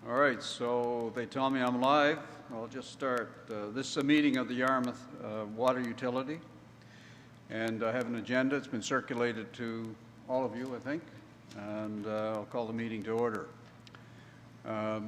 All right, so they tell me I'm live. I'll just start. This is a meeting of the Yarmouth Water Utility, and I have an agenda. It's been circulated to all of you, I think, and I'll call the meeting to order. The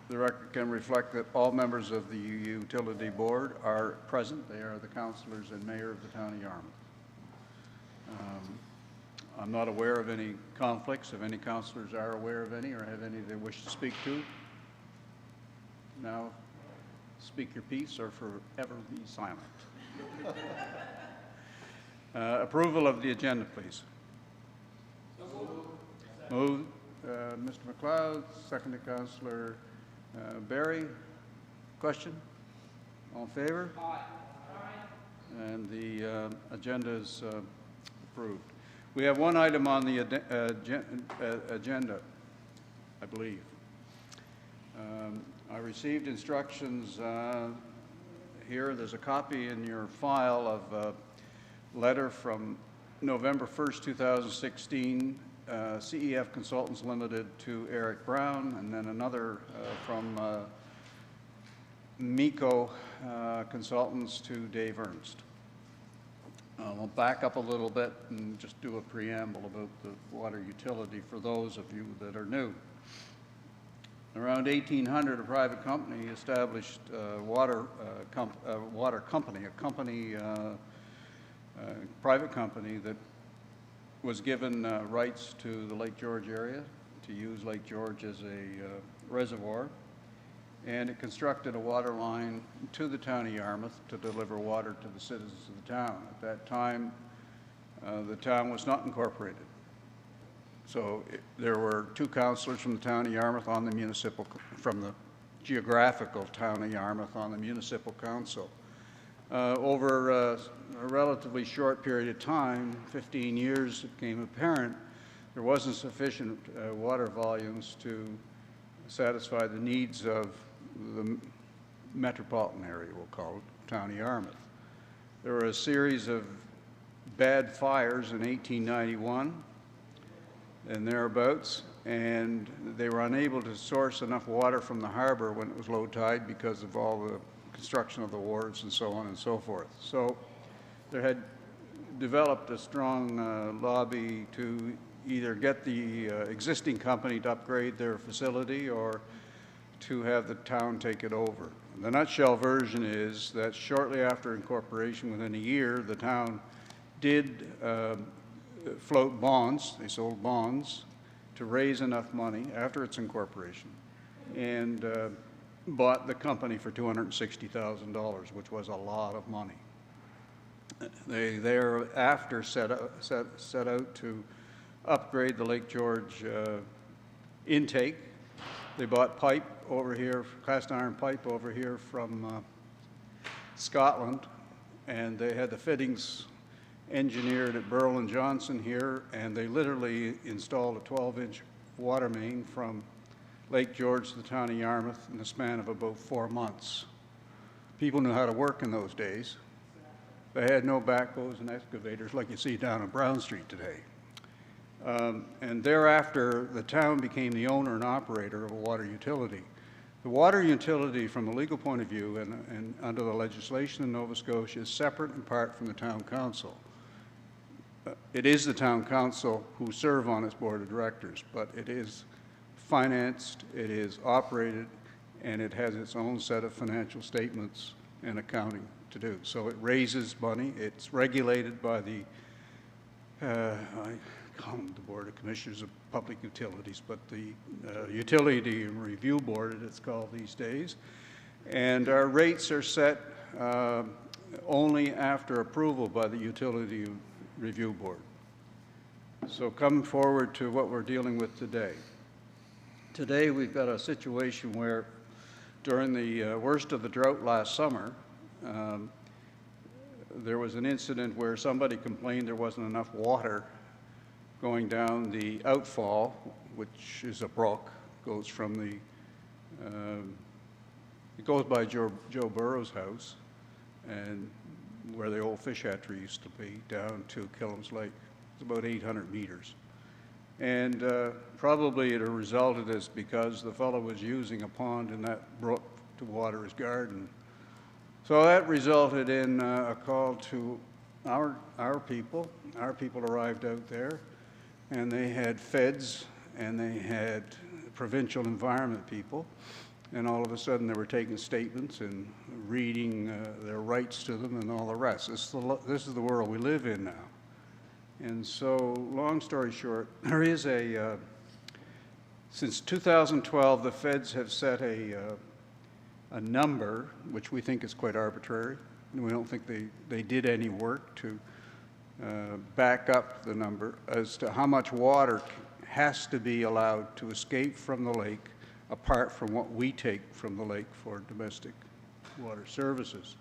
record can reflect that all members of the Utility Board are present. They are the councillors and mayor of the town of Yarmouth. I'm not aware of any conflicts. If any councillors are aware of any or have any they wish to speak to, now speak your piece or forever be silent. Approval of the agenda, please. Moved. Mr. McLeod, seconded Councillor Barry. Question? All in favor? Aye. And the agenda is approved. We have one item on the agenda, I believe. I received instructions here. There's a copy in your file of a letter from November 1st, 2016, CEF Consultants Limited to Eric Brown, and then another from MECO Consultants to Dave Ernst. We'll back up a little bit and just do a preamble about the water utility for those of you that are new. Around 1800, a private company established a water company, private company that was given rights to the Lake George area to use Lake George as a reservoir. And it constructed a water line to the town of Yarmouth to deliver water to the citizens of the town. At that time, the town was not incorporated. So there were two councillors from the town of Yarmouth on the municipal, from the geographical town of Yarmouth on the municipal council. Over a relatively short period of time, 15 years, it became apparent there wasn't sufficient water volumes to satisfy the needs of the metropolitan area, we'll call it, town of Yarmouth. There were a series of bad fires in 1891 and thereabouts, and they were unable to source enough water from the harbor when it was low tide because of all the construction of the wharves and so on and so forth. So there had developed a strong lobby to either get the existing company to upgrade their facility or to have the town take it over. The nutshell version is that shortly after incorporation, within a year, the town did float bonds. They sold bonds to raise enough money after its incorporation and bought the company for $260,000, which was a lot of money. They thereafter set out to upgrade the Lake George intake. They bought pipe over here, cast iron pipe over here from Scotland, and they had the fittings engineered at Burl & Johnson here, and they literally installed a 12-inch water main from Lake George to the town of Yarmouth in the span of about 4 months. People knew how to work in those days. They had no backhoes and excavators like you see down on Brown Street today. And thereafter, the town became the owner and operator of a water utility. The water utility, from a legal point of view and under the legislation in Nova Scotia, is separate and apart from the town council. It is the town council who serve on its board of directors, but it is financed, it is operated, and it has its own set of financial statements and accounting to do. So it raises money. It's regulated by the the Board of Commissioners of Public Utilities, but the Utility Review Board, it's called these days. And our rates are set only after approval by the Utility Review Board. So come forward to what we're dealing with today. Today we've got a situation where during the worst of the drought last summer, there was an incident where somebody complained there wasn't enough water going down the outfall, which is a brook, goes from the, it goes by Joe Burrow's house, and where the old fish hatchery used to be, down to Killam's Lake. It's about 800 meters. And probably it resulted is because the fellow was using a pond in that brook to water his garden. So that resulted in a call to our people. Our people arrived out there, and they had feds, and they had provincial environment people, and all of a sudden they were taking statements and reading their rights to them and all the rest. This is the world we live in now. And so, long story short, there is since 2012, the feds have set a number, which we think is quite arbitrary. And we don't think they did any work to back up the number as to how much water has to be allowed to escape from the lake apart from what we take from the lake for domestic water services.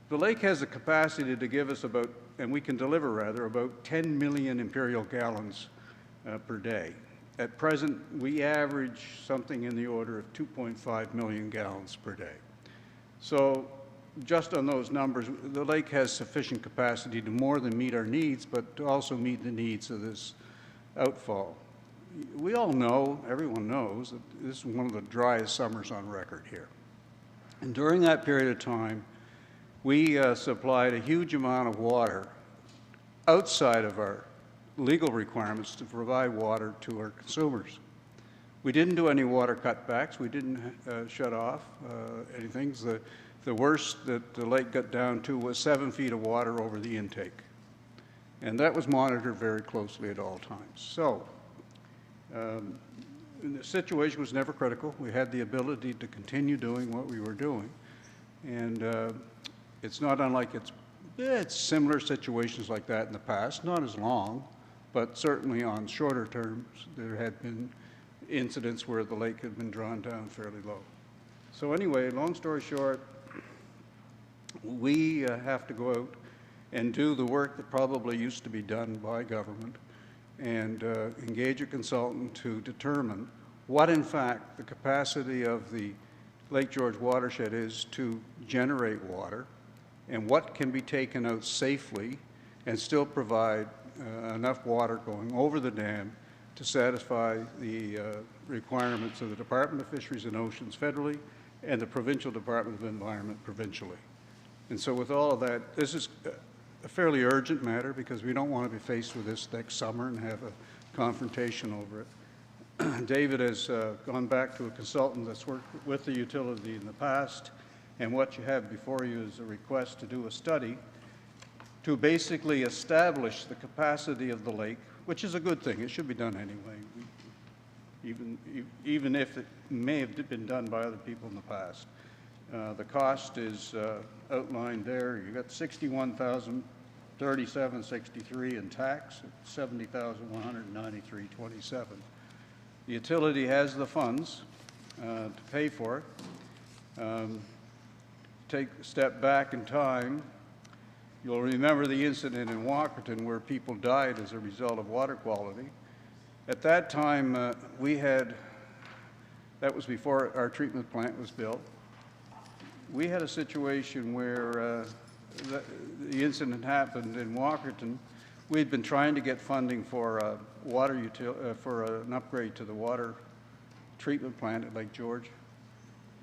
The lake has the capacity to give us about, and we can deliver rather, about 10 million imperial gallons per day. At present, we average something in the order of 2.5 million gallons per day. So just on those numbers, the lake has sufficient capacity to more than meet our needs, but to also meet the needs of this outfall. We all know, everyone knows, that this is one of the driest summers on record here. And during that period of time, we supplied a huge amount of water outside of our legal requirements to provide water to our consumers. We didn't do any water cutbacks. We didn't shut off anything. The worst that the lake got down to was 7 feet of water over the intake. And that was monitored very closely at all times. So the situation was never critical. We had the ability to continue doing what we were doing. And it's not unlike it's similar situations like that in the past, not as long, but certainly on shorter terms, there had been incidents where the lake had been drawn down fairly low. So anyway, long story short, we have to go out and do the work that probably used to be done by government and engage a consultant to determine what, in fact, the capacity of the Lake George watershed is to generate water and what can be taken out safely and still provide enough water going over the dam to satisfy the requirements of the Department of Fisheries and Oceans federally and the Provincial Department of Environment provincially. And so with all of that, this is a fairly urgent matter because we don't want to be faced with this next summer and have a confrontation over it. David has gone back to a consultant that's worked with the utility in the past, and what you have before you is a request to do a study to basically establish the capacity of the lake, which is a good thing. It should be done anyway, even if it may have been done by other people in the past. The cost is outlined there. You've got $61,037.63 in tax, $70,193.27. The utility has the funds to pay for it. Take a step back in time, you'll remember the incident in Walkerton where people died as a result of water quality. At that time, that was before our treatment plant was built. We had a situation where the incident happened in Walkerton. We'd been trying to get funding for an upgrade to the water treatment plant at Lake George.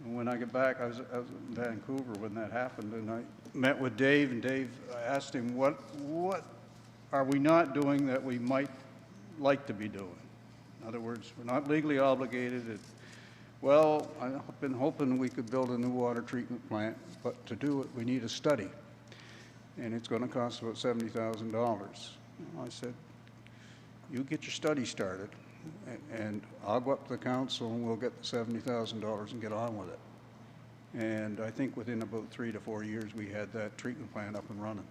And when I got back, I was in Vancouver when that happened, and I met with Dave, and Dave, I asked him, what are we not doing that we might like to be doing? In other words, we're not legally obligated. Well, I've been hoping we could build a new water treatment plant, but to do it, we need a study. And it's going to cost about $70,000. I said, you get your study started, and I'll go up to the council and we'll get the $70,000 and get on with it. And I think within about 3 to 4 years, we had that treatment plant up and running.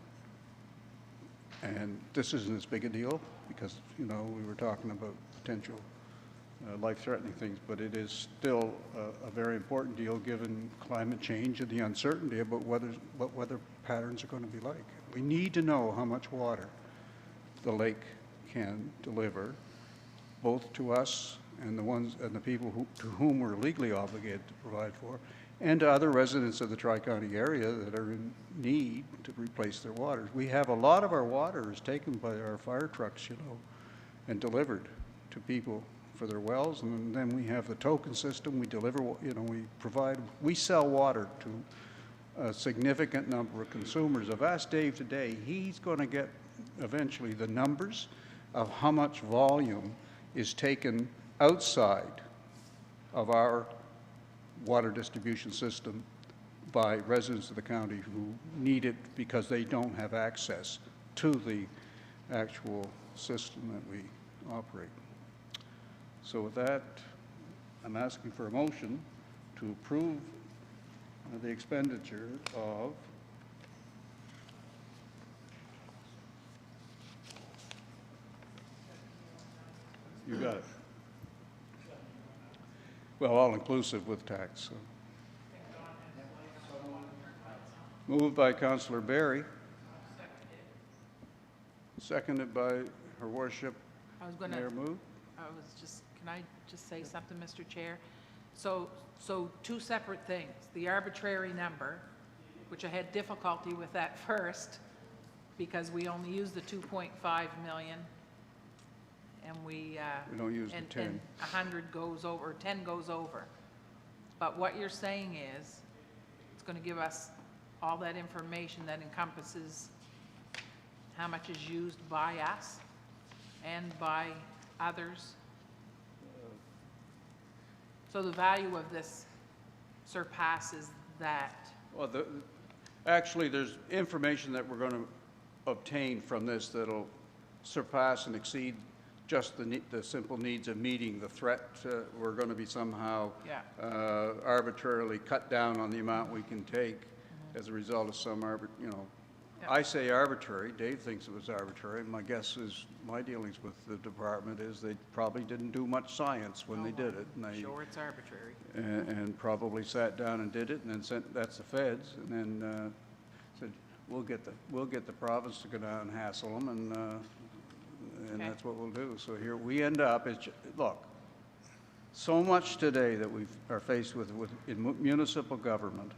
And this isn't as big a deal because, you know, we were talking about potential life-threatening things, but it is still a very important deal given climate change and the uncertainty about what weather patterns are going to be like. We need to know how much water the lake can deliver, both to us and the people to whom we're legally obligated to provide for, and to other residents of the Tri-County area that are in need to replace their waters. We have a lot of our water is taken by our fire trucks, you know, and delivered. to people for their wells, and then we have the token system. We deliver, we sell water to a significant number of consumers. I've asked Dave today, he's going to get eventually the numbers of how much volume is taken outside of our water distribution system by residents of the county who need it because they don't have access to the actual system that we operate. So with that, I'm asking for a motion to approve the expenditure of you got it. Well, all-inclusive with tax. So. Moved by Councillor Barry. Seconded by Her Worship Mayor Mood. Can I just say something, Mr. Chair? So two separate things. The arbitrary number, which I had difficulty with at first because we only used the 2.5 million. And we don't use the 10. And 100 goes over, 10 goes over. But what you're saying is it's going to give us all that information that encompasses how much is used by us and by others. So the value of this surpasses that. Well, actually, there's information that we're going to obtain from this that'll surpass and exceed just the simple needs of meeting the threat. We're going to be somehow arbitrarily cut down on the amount we can take as a result of some I say arbitrary. Dave thinks it was arbitrary. My guess is my dealings with the department is they probably didn't do much science when they did it. And sure, it's arbitrary. And probably sat down and did it, and then sent that's the feds, and then said we'll get the province to go down and hassle them, and that's what we'll do. So here we end up. Look, so much today that we are faced with in municipal government.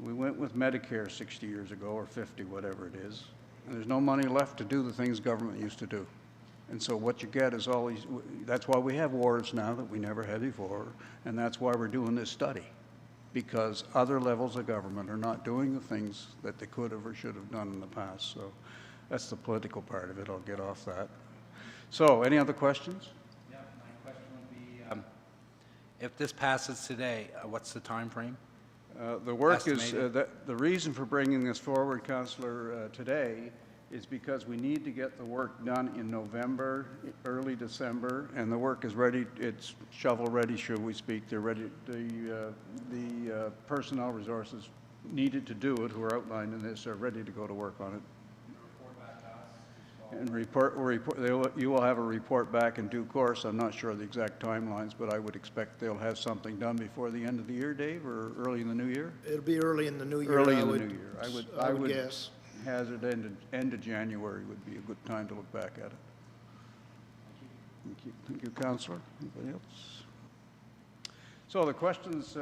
We went with Medicare 60 years ago, or 50, whatever it is, and there's no money left to do the things government used to do. And so what you get is all these, that's why we have wars now that we never had before, and that's why we're doing this study, because other levels of government are not doing the things that they could have or should have done in the past. So that's the political part of it. I'll get off that. So any other questions? Yeah, my question would be, if this passes today, what's the time frame? The work is, the reason for bringing this forward, Councillor, today is because we need to get the work done in November, early December, and the work is ready. It's shovel ready, should we speak. They're ready. The personnel resources needed to do it, who are outlined in this, are ready to go to work on it. And you will have a report back in due course. I'm not sure of the exact timelines, but I would expect they'll have something done before the end of the year, Dave, or early in the new year? It'll be early in the new year. Early in the new year. I would guess. Hazard end of January would be a good time to look back at it. Thank you, Councillor. Anybody else? So the questions,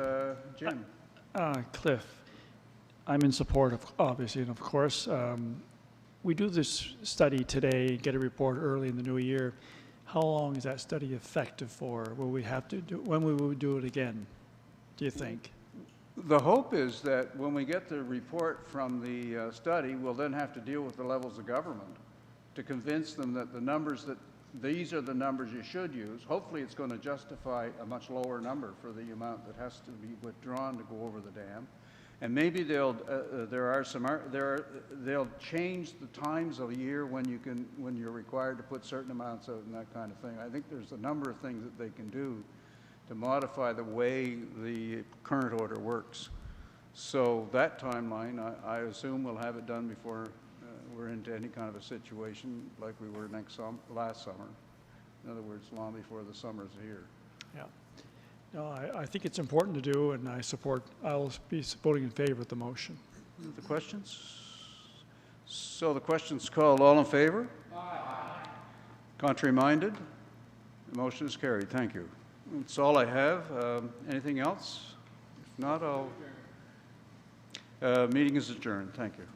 Jim. Cliff, I'm in support of, obviously, and of course, we do this study today, get a report early in the new year. How long is that study effective for? Will we have to do, when will we do it again, do you think? The hope is that when we get the report from the study, we'll then have to deal with the levels of government to convince them that the numbers that, these are the numbers you should use. Hopefully it's going to justify a much lower number for the amount that has to be withdrawn to go over the dam. And maybe they'll change the times of the year when you're required to put certain amounts out and that kind of thing. I think there's a number of things that they can do to modify the way the current order works. So that timeline, I assume we'll have it done before we're into any kind of a situation like we were last summer. In other words, long before the summer's here. Yeah. No, I think it's important to do, and I'll be voting in favor of the motion. The questions? So the question's called. All in favor? Aye. Contrary-minded? The motion is carried. Thank you. That's all I have. Anything else? If not, meeting is adjourned. Thank you.